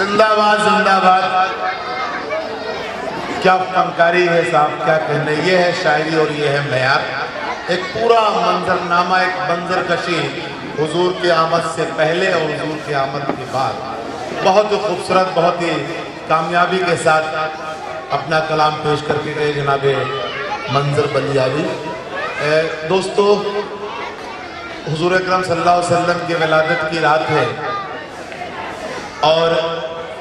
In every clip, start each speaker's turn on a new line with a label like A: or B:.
A: زندہ باد. کیا فنکاری ہے صاحب، کیا کہنے. یہ ہے شاعری اور یہ ہے معیار. ایک پورا منظرنامہ، ایک منظر کشی حضور کی آمد سے پہلے اور حضور کی آمد کے بعد. بہت ہی خوبصورت، بہت ہی کامیابی کے ساتھ اپنا کلام پیش کر کے گئے جناب منظر بلیاوی. دوستو، حضور اکرم صلی اللہ علیہ وسلم کی ولادت کی رات ہے اور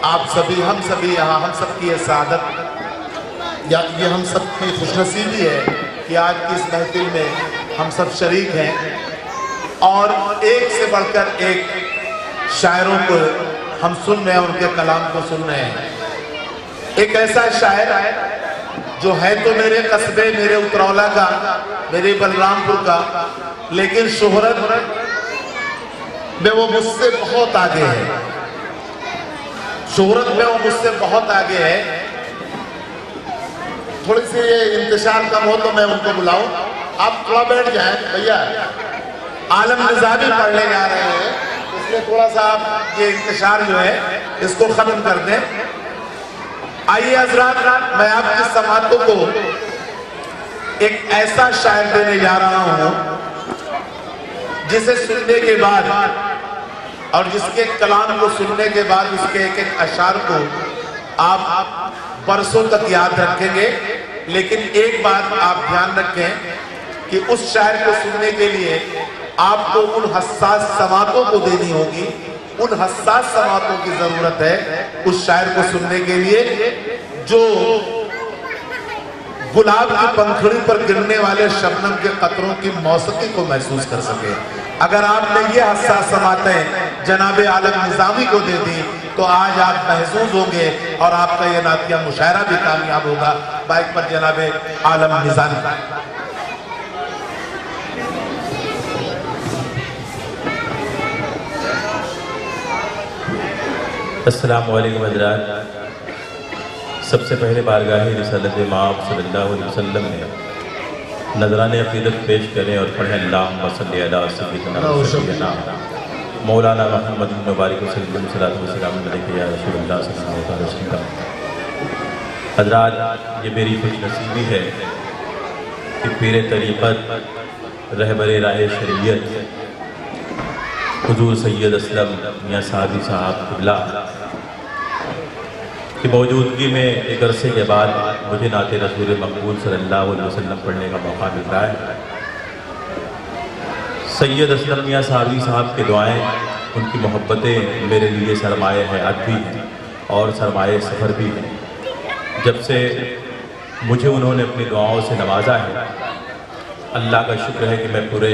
A: آپ سبھی، ہم سبھی یہاں، ہم سب کی یہ سعادت، یا یہ ہم سب کی خوش نصیبی ہے کہ آج کی اس محفل میں ہم سب شریک ہیں اور ایک سے بڑھ کر ایک شاعروں کو ہم سن رہے ہیں، ان کے کلام کو سن رہے ہیں. ایک ایسا شاعر جو ہے تو میرے قصبے، میرے اترولہ کا، میرے بلرام پور کا، لیکن شہرت میں وہ مجھ سے بہت آگے ہے. شہرت میں وہ مجھ سے بہت آگے ہے. تھوڑی سی یہ انتشار کم ہو تو میں ان کو بلاؤں. آپ تھوڑا بیٹھ جائیں بھیا، عالم نظامی پڑھنے جا رہے ہیں، اس لیے تھوڑا سا آپ یہ انتشار جو ہے اس کو ختم کر دیں. آئیے حضرات، میں آپ کی سماعتوں کو ایک ایسا شاعر دینے جا رہا ہوں جسے سننے کے بعد اور جس کے کلام کو سننے کے بعد اس کے ایک ایک اشعار کو آپ برسوں تک یاد رکھیں گے. لیکن ایک بات آپ دھیان رکھیں کہ اس شاعر کو سننے کے لیے آپ کو ان حساس سماعتوں کو دینی ہوگی. ان حساس سماعتوں کی ضرورت ہے اس شاعر کو سننے کے لیے جو گلاب کی پنکھڑی پر گرنے والے شبنم کے قطروں کی موسیقی کو محسوس کر سکے. اگر آپ نے یہ حساس سماعتیں جناب عالم نظامی کو دے دی تو آج آپ محظوظ ہوں گے اور آپ کا یہ نعتیہ مشاعرہ بھی کامیاب ہوگا. بائک پر جناب عالم نظامی.
B: السلام علیکم حضرات. سب سے پہلے بارگاہ رسالت مآب صلی اللہ علیہ وسلم میں نذران عقیدت پیش کریں اور پڑھیں اللہم صلی علی سیدنا و سیدنا مولانا محمد مبارک وسلم صلی وسلم علیہ یا رسول اللہ صلی اللہ علیہ وسلم. حضرات، یہ میری خوش نصیبی ہے کہ پیر طریقت، رہبر راہ شریعت حضور سید اسلم میاں سعدی صاحب قبلہ کی موجودگی میں ایک عرصے کے بعد مجھے نعت رسول مقبول صلی اللہ علیہ وسلم پڑھنے کا موقع مل رہا ہے. سید اسلم میاں سعدی صاحب کے دعائیں، ان کی محبتیں میرے لیے سرمایہ حیات بھی ہیں اور سرمایہ سفر بھی ہیں. جب سے مجھے انہوں نے اپنی دعاؤں سے نوازا ہے، اللہ کا شکر ہے کہ میں پورے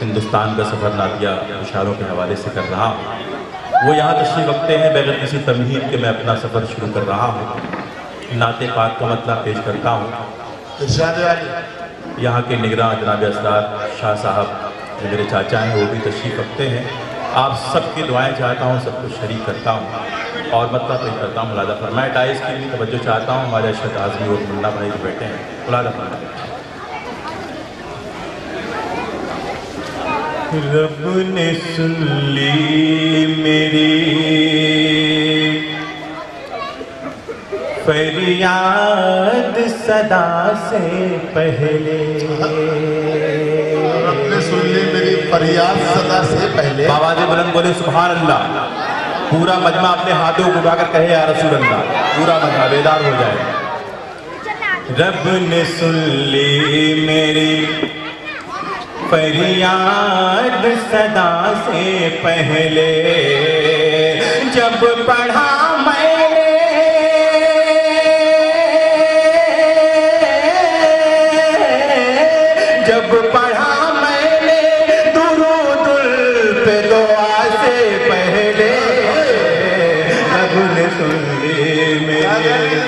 B: ہندوستان کا سفر نعتیہ اشعاروں کے حوالے سے کر رہا ہوں. وہ یہاں تشریف رکھتے ہیں بغیر کسی تمہید کے میں اپنا سفر شروع کر رہا ہوں. نعت پاک کا مطلب پیش کرتا ہوں. یہاں کے نگراں جناب اسرار شاہ صاحب جو میرے چاچا ہیں وہ بھی تشریف رکھتے ہیں. آپ سب کی دعائیں چاہتا ہوں، سب کچھ شریک کرتا ہوں اور مطلب پیش کرتا ہوں. ملاحظہ فرمائیں. ڈائز کی بھی توجہ چاہتا ہوں. ہمارے ارشد اعظمی اور ملا بھائی جو بیٹھے ہیں، ملاحظہ فرمائیں. رب نے سن لی میری فریاد صدا سے پہلے.
A: رب نے سن لی میری فریاد صدا سے پہلے.
B: آواز بلند بولے سبحان اللہ. پورا مجمع اپنے ہاتھوں کو اٹھا کر کہے یا رسول اللہ. پورا مجمع بیدار ہو جائے. رب نے سن لی میری فریاد صدا سے پہلے، جب پڑھا میں نے درود پہ دعا سے پہلے. رب نے سن لی میری،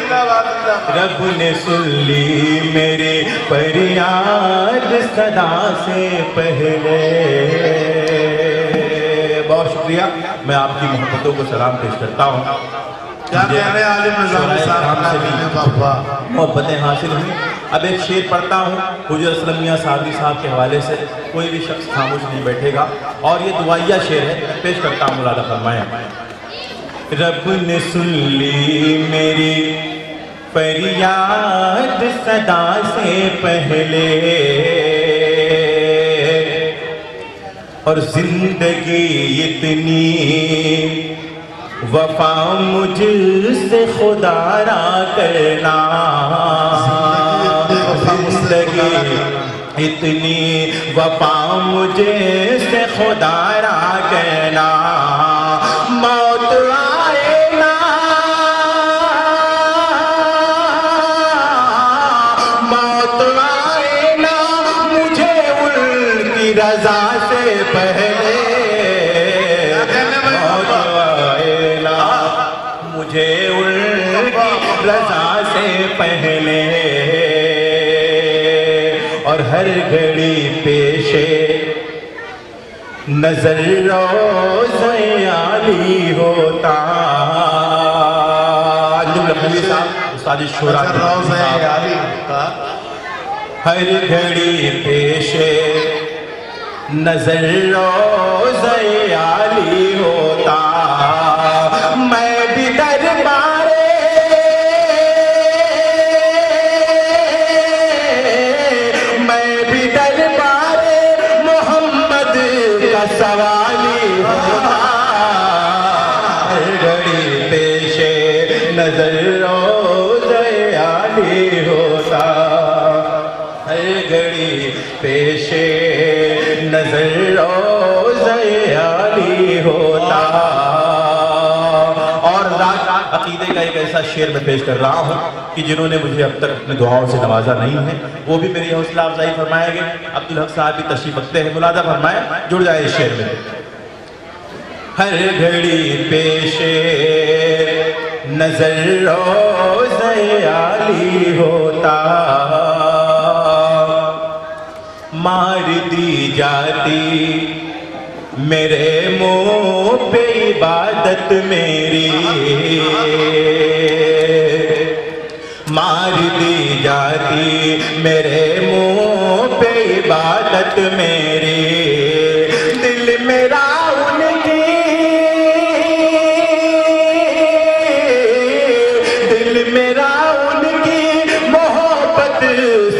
B: رب نے سن لی میری فریاد صدا سے پہلے. بہت شکریہ. میں آپ کی محبتوں کو سلام پیش کرتا ہوں.
A: کیا کہنے عالم نظامی صاحب سے بھی
B: محبتیں حاصل ہوئی. اب ایک شعر پڑھتا ہوں حضور اسلم میاں سعدی صاحب کے حوالے سے. کوئی بھی شخص خاموش نہیں بیٹھے گا اور یہ دعائیہ شعر ہے. پیش کرتا ہوں، ملاحظہ فرمائیں. رب نے سن لی میری فریاد صدا سے پہلے، اور زندگی اتنی وفا مجھ سے خدا را کرنا، زندگی اتنی وفا مجھے سے خدا را کرنا، موت آئے نا، موت آئے نا مجھے ان کی رضا سے پہلے، موت آئے نا مجھے ان کی رضا سے پہلے، اور ہر گھڑی پیشے نظر روز عالی ہوتا، استاد شورا
A: روز عالی ہوتا،
B: ہر گھڑی پیشے نظر روز عالی ہوتا، میں بھی دربارے سوالی ہوتا، ہر گھڑی پیشے نظر روز عالی ہوتا، ہر گھڑی پیشے نظر روز عالی ہوتا۔ اور رات عقیدے کا ایک ایسا شعر میں پیش کر رہا ہوں کہ جنہوں نے مجھے اب تک اپنے دعاؤں سے نوازا نہیں ہے وہ بھی میری حوصلہ افزائی فرمائیں گے۔ عبدالحق صاحب بھی تشریف رکھتے ہیں، ملاحظہ فرمائیں، جڑ جائے اس شعر میں۔ ہر گھڑی پیشے نظر روز عالی ہوتا، مار دی جاتی میرے منہ پہ عبادت میری، مار دی جاتی میرے منہ پہ عبادت میری، دل میرا ان کی، دل میرا ان کی محبت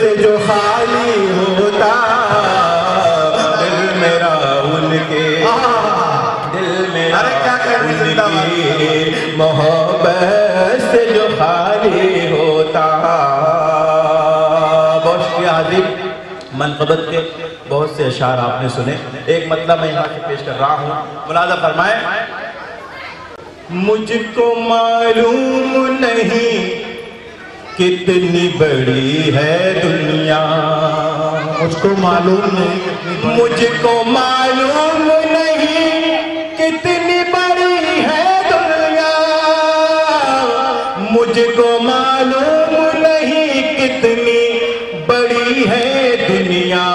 B: سے جو خالی ہوتا، دل میرا ان کے، دل میرا ان کی محبت سے جو خالی ہوتا۔ بہت شکریہ حاضر، منقبت کے بہت سے اشعار آپ نے سنے، ایک مطلب میں یہاں سے پیش کر رہا ہوں، ملاحظہ فرمائیں۔ مجھ کو معلوم نہیں کتنی بڑی ہے دنیا،
A: مجھ کو معلوم نہیں،
B: مجھ کو معلوم نہیں کتنی بڑی ہے دنیا، مجھ کو معلوم نہیں کتنی بڑی ہے دنیا،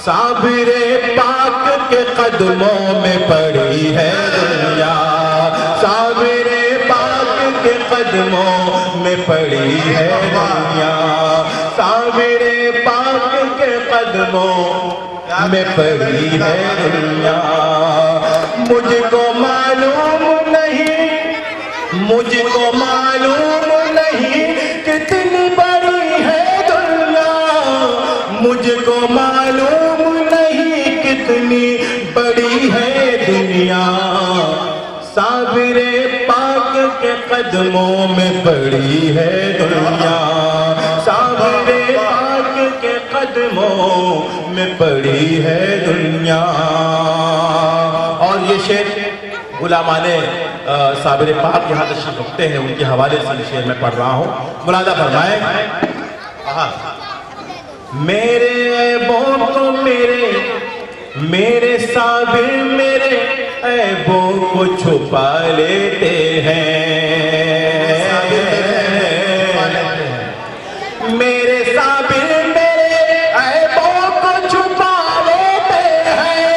B: صابر پاک کے قدموں میں پڑی ہے دنیا، صابر پاک کے قدموں میں پڑی ہے دنیا، صابر پاک کے قدموں میں پڑی ہے دنیا، مجھ کو معلوم نہیں، مجھ کو معلوم نہیں کتنی بڑی ہے دنیا، مجھ کو معلوم نہیں کتنی بڑی ہے دنیا، صابر پاک کے قدموں میں پڑی ہے دنیا، صابر پاک کے قدموں میں پڑی ہے دنیا۔ اور یہ شعر علماء نے صابر پاک یہاں تشریف رکھتے ہیں، ان کے حوالے سے یہ شعر میں پڑھ رہا ہوں، ملاحظہ فرمائیں۔ میرے عیبوں کو میرے صابر میرے عیبوں کو چھپا لیتے ہیں، میرے صابر میرے عیبوں کو چھپا لیتے ہیں،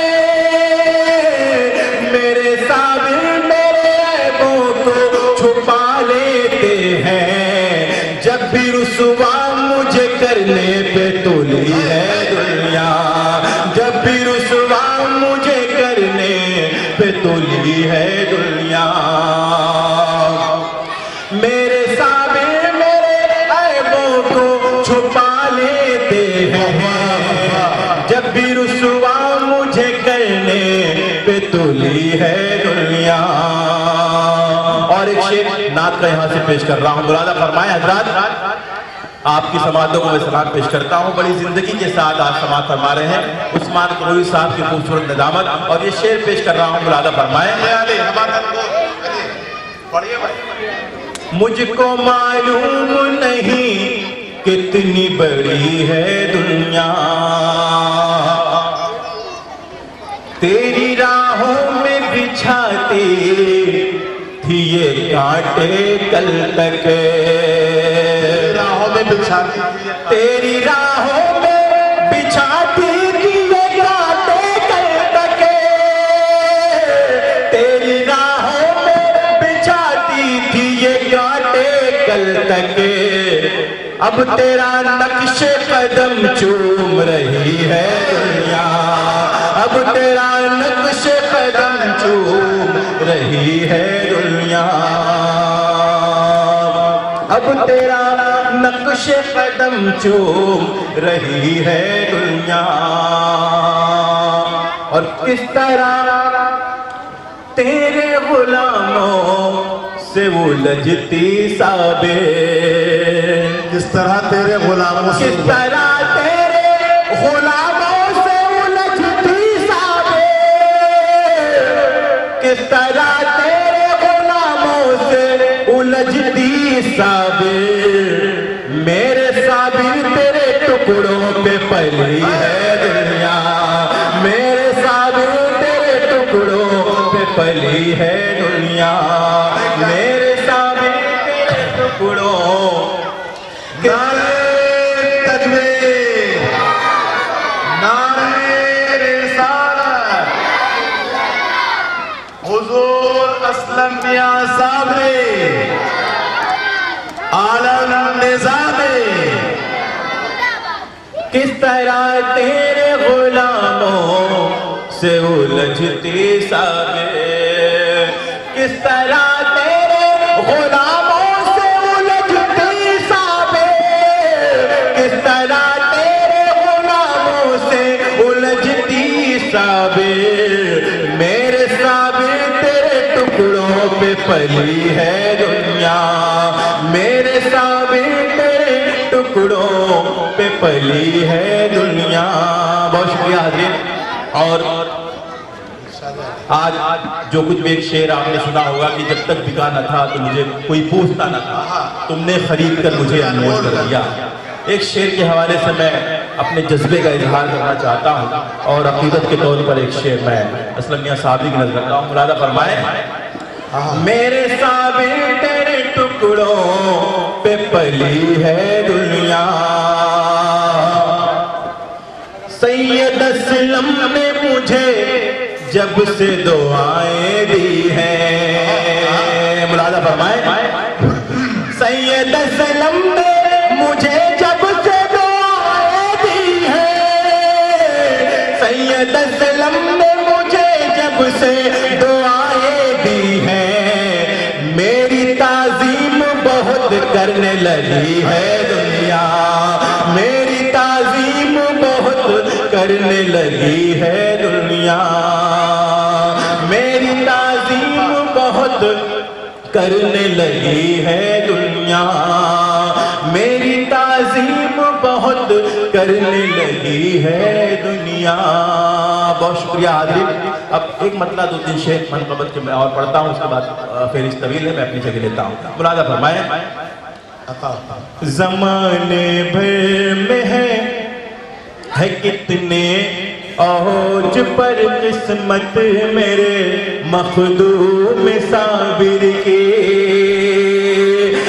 B: میرے صابر میرے عیبوں کو چھپا لیتے ہیں، جب بھی رسوا مجھے کرنے پہ تلی ہے دنیا، جب بھی رسوا مجھے کرنے پہ تلی ہے دنیا، میرے صابر میرے عیبوں کو چھپا لیتے ہیں، جب بھی رسوا مجھے کرنے پہ تلی ہے دنیا۔ اور ایک شعر نعت کا یہاں سے پیش کر رہا ہوں، مرادہ فرمائیں حضرات، آپ کی سماعتوں کو میں سلام پیش کرتا ہوں۔ بڑی زندگی کے ساتھ آپ سماعت فرما رہے ہیں عثمان قروی صاحب کی خوبصورت ندامت، اور یہ شعر پیش کر رہا ہوں، مرادہ فرمائیں۔ مجھ کو معلوم نہیں کتنی بڑی ہے دنیا، تیری راہوں میں بچھاتی تھی یہ کانٹے کل تک، راہوں میں بچھاتی تیری راہوں میں بچھاتی تھی یہ کانٹے کل تک، تیری راہوں میں بچھاتی تھی یہ کانٹے کل تک، اب تیرا نقش قدم چوم رہی ہے دنیا، اب تیرا نقش قدم چوم رہی ہے دنیا، اب تیرا نقش قدم چوم رہی ہے دنیا۔ اور کس طرح تیرے غلاموں سے وہ لجتی صابر،
A: کس طرح تیرے غلاموں سے،
B: کس طرح تیرے غلاموں سے الجھتی صابر، کس طرح تیرے غلاموں سے الجھتی صابر، میرے صابر تیرے ٹکڑوں پہ پلی ہے دنیا، میرے صابر تیرے ٹکڑوں پہ پلی ہے دنیا، میرے صابر تیرے ٹکڑوں۔
A: نعرہ تکبیر، نعرہ رسالت، حضور اسلم میاں صابری عالم نظامِ،
B: کس طرح تیرے غلاموں سے الجھتی صابر، کس طرح تیرے غلاموں سے الجھتی صابر، کس طرح تیرے غلاموں سے الجھتی صابر، میرے صابر تیرے ٹکڑوں پہ پلی ہے دنیا، میرے صابر تیرے ٹکڑوں پہ پلی ہے دنیا۔ بہت شکریہ حاضرین۔ اور آج جو کچھ بھی ایک شعر آپ نے سنا ہوگا کہ جب تک بکا نہ تھا تو مجھے کوئی پوچھتا نہ تھا، تم نے خرید کر مجھے انمول کر دیا، ایک شعر کے حوالے سے میں اپنے جذبے کا اظہار کرنا چاہتا ہوں، اور عقیدت کے طور پر ایک شعر میں اسلم میاں صابری کی نظر رکھتا ہوں، مرادہ فرمائیں۔ میرے صابر تیرے ٹکڑوں پہ پلی ہے دنیا، سید اسلم نے مجھے جب سے دعائیں دی ہیں، مرادہ فرمائیں۔ سید اسلم نے مجھے جب سے دعائیں دی ہیں، سید اسلم نے مجھے جب سے دعائیں دی ہیں، میری تعظیم بہت کرنے لگی ہے دنیا، میری تعظیم بہت کرنے لگی ہے دنیا، میری تعظیم بہت کرنے لگی ہے دنیا، میری تعظیم بہت کرنے لگی ہے دنیا۔ بہت شکریہ حاضرین۔ اب ایک مطلع دو تین شعر منقبت کے میں اور پڑھتا ہوں، اس کے بعد فہرست طویل ہے، میں اپنی جگہ لیتا ہوں، مرادہ فرمائیں۔ زمانے بھر میں ہے کتنے اوج پر قسمت میرے مخدوم صابر کی،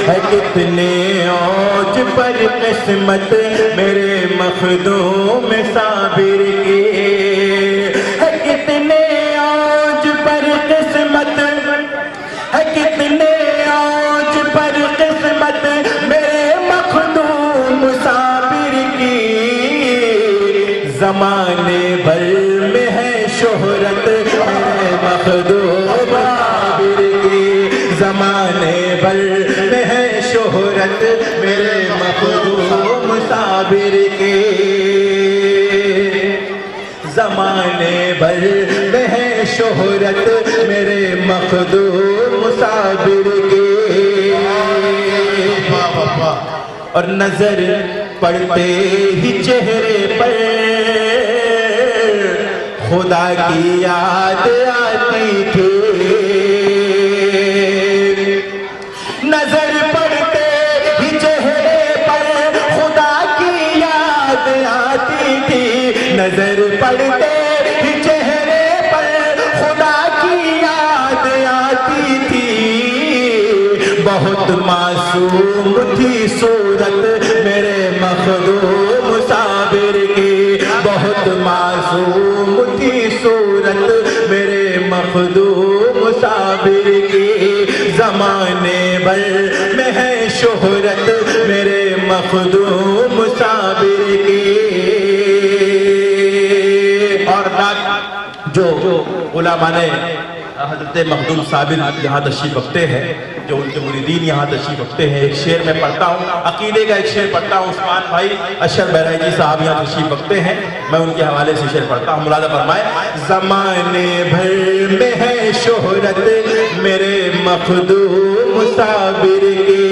B: ہے کتنے اوج پر قسمت میرے مخدوم صابر کی، ہے کتنے اوج پر قسمت، ہے کتنے اوج پر قسمت میرے مخدوم صابر کی، زمانے بھر میں ہے شہرت میرے مخدوم زمانے بھر میں ہے شہرت میرے مخدوم صابر کے، زمانے بھر میں ہے شہرت میرے مخدوم صابر کے، اور نظر پڑتے ہی چہرے پر خدا کی یاد آتی تھی، نظر پڑتے ہی چہرے پر خدا کی یاد آتی تھی، نظر پڑتے ہی چہرے پر خدا کی یاد آتی تھی، بہت معصوم تھی صورت میرے مخدوم صابر کی، بہت معصوم تھی صورت میرے مخدوم صابر کی، زمانے بھر میں ہے شہرت میرے مخدوم صابر کی۔ اور جو علماء نے حضرت مخدوم صابر یہاں تشریف رکھتے ہیں، جو ان کے مریدین یہاں تشریف رکھتے ہیں، ایک شعر میں پڑھتا ہوں، عقیدے کا ایک شعر پڑھتا ہوں، عثمان بھائی اشرف بہرائچی صاحب یہاں تشریف رکھتے ہیں، میں ان کے حوالے سے شعر پڑھتا ہوں، ملاحظہ فرمائے۔ زمانے بھر میں ہے شہرت میرے مخدوم صابر کی،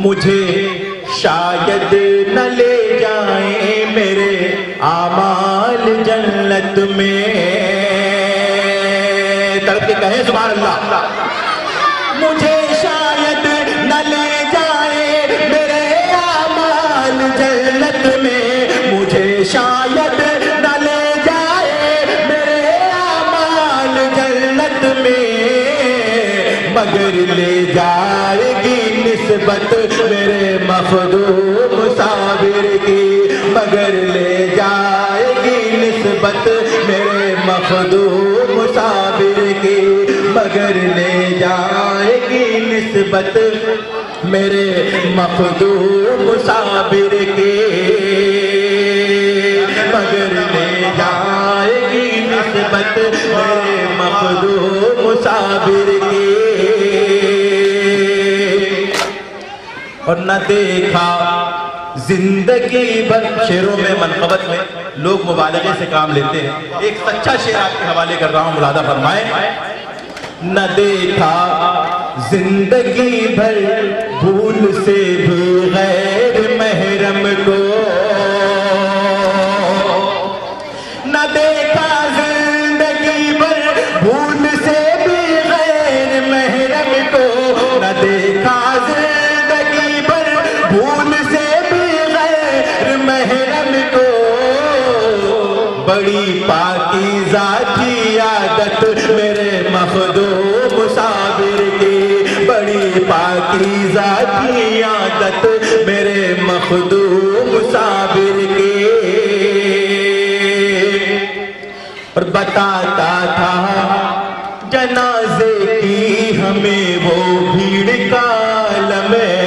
B: مجھے شاید نہ لے جائیں میرے اعمال جنت میں، تڑپ کے کہیں سبحان اللہ، مجھے شاید نہ لے جائیں میرے اعمال جنت میں، مجھے شاید نہ لے جائیں میرے اعمال جنت میں، مگر لے جائے گی نسبت میرے مخدوم صابر کی، مگر لے جائے گی نسبت میرے مخدوم صابر کی، مگر لے جائے گی نسبت میرے مخدوم صابر کی، مگر لے جائے گی نسبت میرے مخدوم صابر کی، اور نہ دیکھا زندگی بھر۔ شعروں میں منقبت میں لوگ مبالغے سے کام لیتے ہیں، ایک سچا شعر آپ کے حوالے کر رہا ہوں، ملاحظہ فرمائیں۔ نہ دیکھا زندگی بھر بھول سے بھی غیر محرم کو، نہ دیکھا زندگی بھر بھول سے بھی غیر محرم کو، نہ دیکھا زندگی بھر بھول سے بھی غیر محرم کو، بڑی پاکیزہ تھی عادت میرے مخدوم صابر کی، بڑی پاکیزہ تھی عادت میرے مخدوم صابر کی، اور بتاتا تھا جنازے کی ہمیں وہ بھیڑ کا عالم ہے،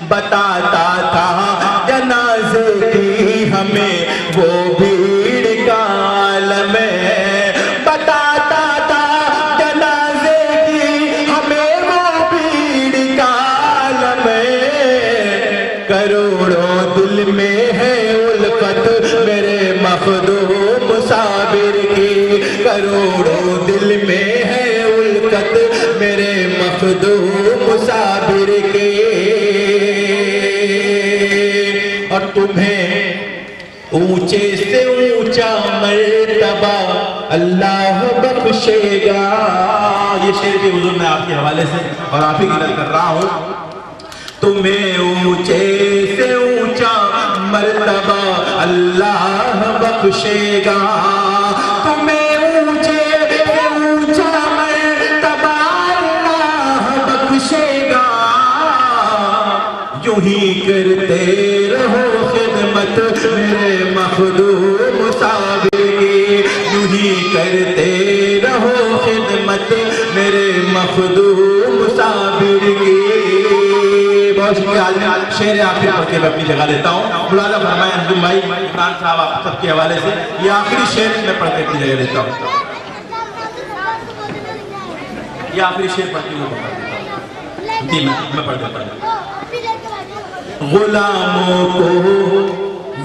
B: بتاتا تھا جنازے کی ہمیں وہ بھیڑ کا عالم ہے، بتاتا تھا جنازے کی ہمیں وہ بھیڑ کا عالم ہے، کروڑوں دل میں ہے الفت میرے مخدوم صابر کی، کروڑوں دل میں ہے الفت میرے مخدوم صابر کی، اور تمہیں اونچے سے اونچا مرتبہ اللہ بخشے گا۔ یہ شعر بھی حضور میں آپ کے حوالے سے اور آپ ہی کی نقل کر رہا ہوں۔ تمہیں اونچے سے اونچا مرتبہ اللہ بخشے گا، تمہیں اونچے سے اونچا مرتبہ اللہ بخشے گا، یوں ہی کرتے رہو خدمت میرے مخدوم صابر کی، یوں ہی کرتے رہو خدمت میرے مخدوم صابر کی، بہت شکریہ آج میں شعر آخر پڑھ کے میں اپنی جگہ لیتا ہوں. ملازہ فرمائے انجم بھائی عمران صاحب آپ سب کے حوالے سے یہ آخری شعر میں پڑھ کے اپنی جگہ لیتا ہوں. یہ آخری شعر پڑھ کے میں پڑھ دیتا ہوں. غلاموں کو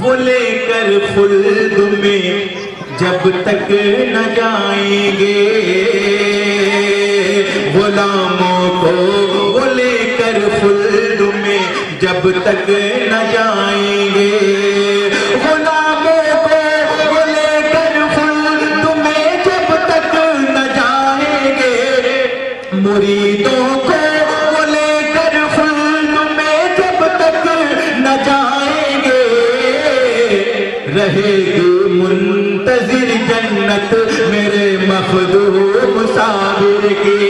B: وہ لے کر خلد میں جب تک نہ جائیں گے، غلاموں کو وہ لے کر خلد میں جب تک نہ جائیں گے، غلاموں کو وہ لے کر خلد میں جب تک نہ جائیں گے، مریدوں کو وہ لے کر خلد میں جب تک نہ جائیں گے، رہے گی منتظر جنت میرے مخدوم صابر کی،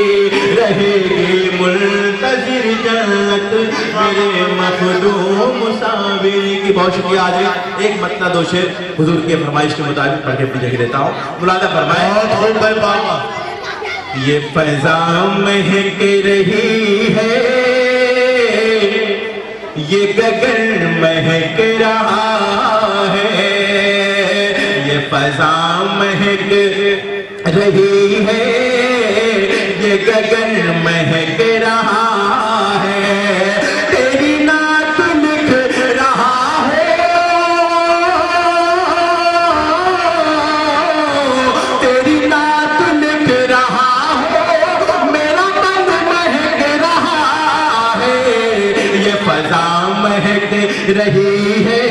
B: رہے گی منتظر جنت میرے مخدوم صابر کی. بہت شکریہ. آج ایک مطلع دو شعر حضور کی فرمائش کے مطابق پڑھ کے اپنی جگہ دیتا ہوں. ملازہ فرمائے
A: بہت خوب ہے بابا.
B: یہ فضا مہک رہی ہے، یہ گگن مہک رہا ہے، یہ فضا مہک رہی ہے، یہ گگن مہک رہا ہے، تیری نعت لکھ رہا ہے، تیری نعت لکھ رہا ہے، میرا من مہک رہا ہے، یہ فضا مہک رہی ہے،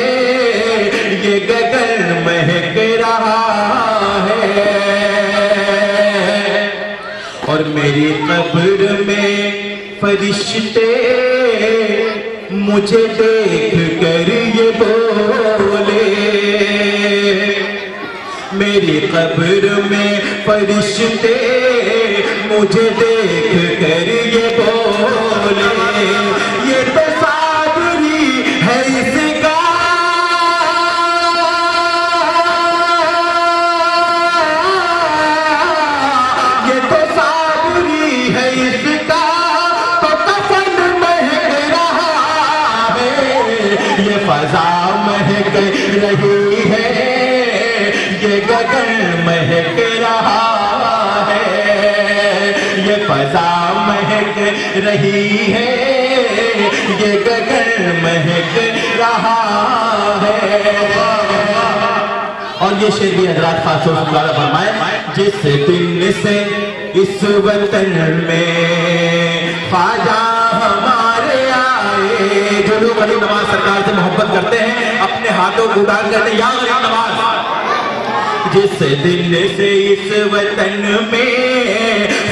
B: یہ گگن مہک رہا ہے. اور میری قبر میں فرشتے مجھے دیکھ کر یہ بولے، میری قبر میں فرشتے مجھے دیکھ کر یہ بولے، یہ تو صابری ہے اس کا، یہ تو صابری ہے اس کا، تو کفن مہک رہا ہے، یہ فضا مہک رہی ہے، یہ گگن مہک رہا ہے، یہ فضا مہک رہی ہے، یہ گگن مہک رہا ہے. اور یہ شعر بھی حضرات خاص طور سے ملازہ فرمائے. جس دن سے اس وطن میں خواجہ ہمارے آئے، جو لوگ غریب نواز سرکار سے محبت کرتے ہیں اپنے ہاتھوں کو اٹھا کر کہتے ہیں یا غریب نواز. جس دن سے اس وطن میں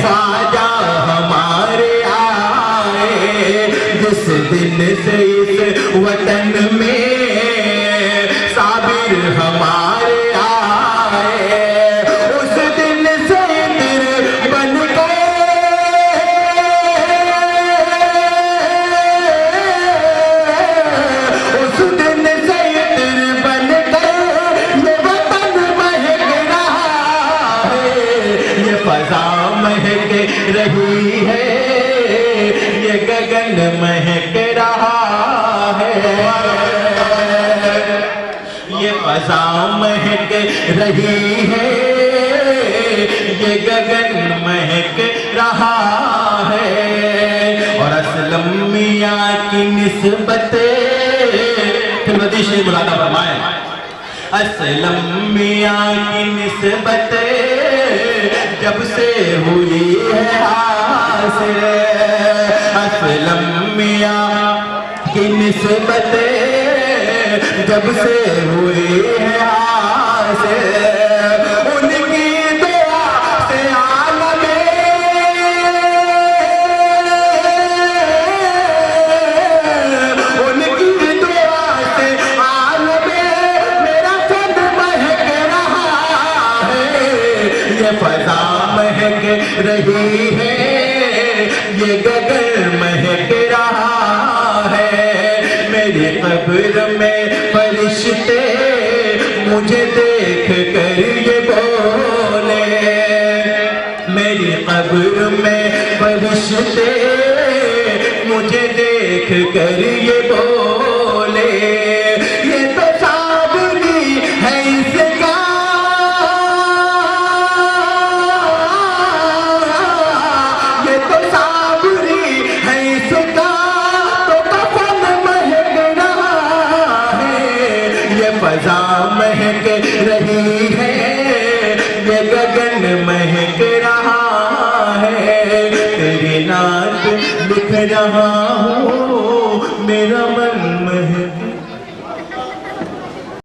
B: خواجہ ہمارے آئے، جس دن سے اس وطن میں صابر ہمارے آئے، اس دن سے تیر بن گئے، اس دن سے تیر بن گئے، یہ وطن مہک رہا ہے، یہ فضا مہک رہی ہے، یہ گگن مہک رہا ہے، یہ فضا مہک رہی ہے، یہ گگن مہک رہا ہے. اور اسلم میاں کی نسبت خدمتی شیخ ملازہ فرمائے. اسلم میاں کی نسبت جب سے ہوئی ہے حاصل، اسلم میاں کی نسبت جب سے ہوئی ہے حاصل، ان کی دعا سے عالم، ان کی دعا سے عالم میرا فن مہک رہا ہے، یہ فضا مہک رہی ہے، یہ گگن مہک رہا ہے. میری قبر میں فرشتے مجھے دیکھ کر یہ بولے، میری قبر میں فرشتے مجھے دیکھ کر یہ بولے یہ تو صابری ہے اس کا، یہ تو صابری ہے اس کا، تو کفن مہک رہا ہے، یہ فضا مہک رہی ہے، یہ گگن مہک رہا ہے، تیری نعت لکھ رہا ہوں، میرا